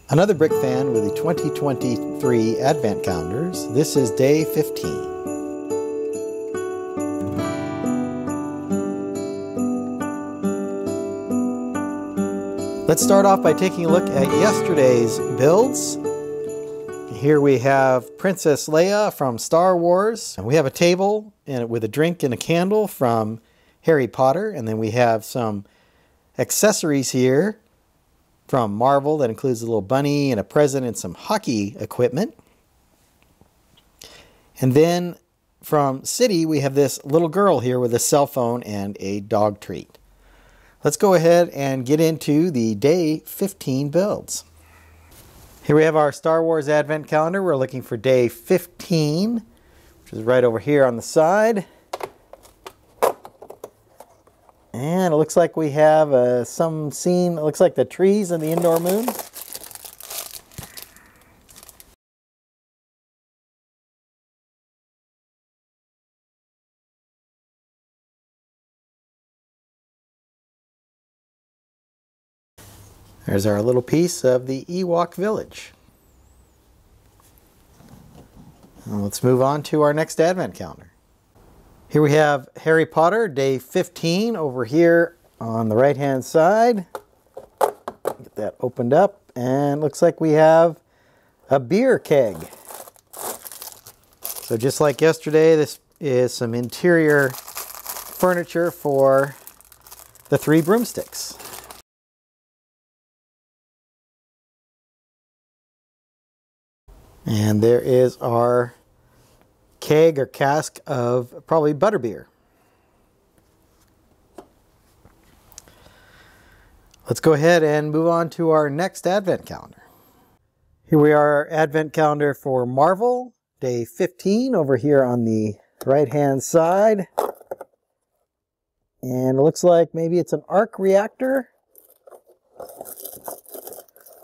Another Brick fan with the 2023 Advent calendars. This is day 15. Let's start off by taking a look at yesterday's builds. Here we have Princess Leia from Star Wars. And we have a table with a drink and a candle from Harry Potter. And then we have some accessories here from Marvel that includes a little bunny and a present and some hockey equipment. And then from City, we have this little girl here with a cell phone and a dog treat. Let's go ahead and get into the day 15 builds. Here we have our Star Wars Advent calendar. We're looking for day 15, which is right over here on the side. And it looks like we have some scene, it looks like the trees and the indoor moon. There's our little piece of the Ewok village. Now let's move on to our next Advent calendar. Here we have Harry Potter, day 15, over here on the right-hand side. Get that opened up, and looks like we have a beer keg. So just like yesterday, this is some interior furniture for the 3 broomsticks. And there is our keg or cask of probably butterbeer. Let's go ahead and move on to our next Advent calendar. Here we are, our Advent calendar for Marvel, day 15, over here on the right-hand side. And it looks like maybe it's an arc reactor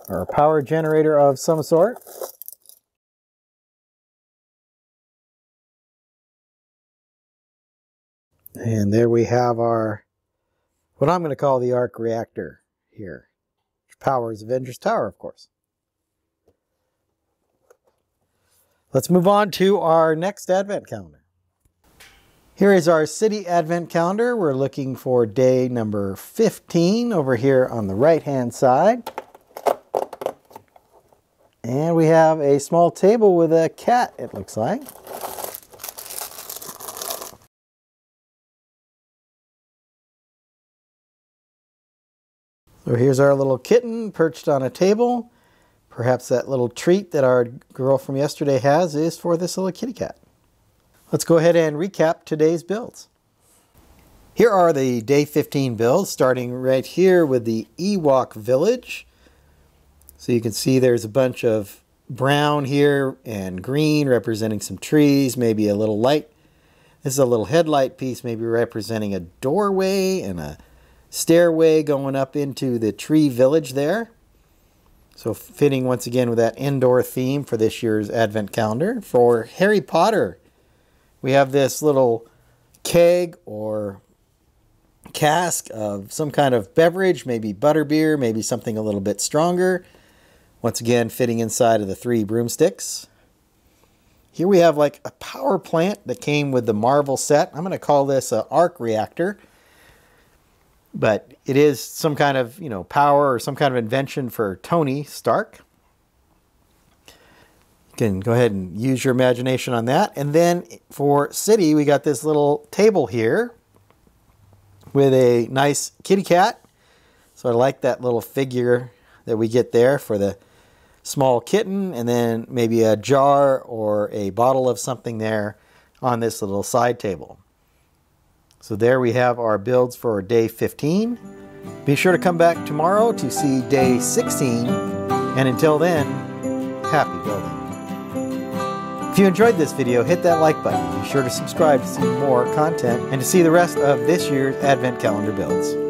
or a power generator of some sort. And there we have our, what I'm going to call the arc reactor here, which powers Avengers Tower, of course. Let's move on to our next Advent calendar. Here is our City Advent calendar. We're looking for day number 15 over here on the right-hand side. And we have a small table with a cat, it looks like. So here's our little kitten perched on a table. Perhaps that little treat that our girl from yesterday has is for this little kitty cat. Let's go ahead and recap today's builds. Here are the day 15 builds, starting right here with the Ewok village. So you can see there's a bunch of brown here and green representing some trees, maybe a little light. This is a little headlight piece, maybe representing a doorway and a stairway going up into the tree village there. So fitting once again with that indoor theme for this year's Advent calendar. For Harry Potter, we have this little keg or cask of some kind of beverage, maybe butterbeer, maybe something a little bit stronger. Once again, fitting inside of the 3 broomsticks. Here we have like a power plant that came with the Marvel set. I'm going to call this an arc reactor. But it is some kind of, power or some kind of invention for Tony Stark. You can go ahead and use your imagination on that. And then for City, we got this little table here with a nice kitty cat. So I like that little figure that we get there for the small kitten, and then maybe a jar or a bottle of something there on this little side table. So there we have our builds for day 15. Be sure to come back tomorrow to see day 16. And until then, happy building. If you enjoyed this video, hit that like button. Be sure to subscribe to see more content and to see the rest of this year's Advent calendar builds.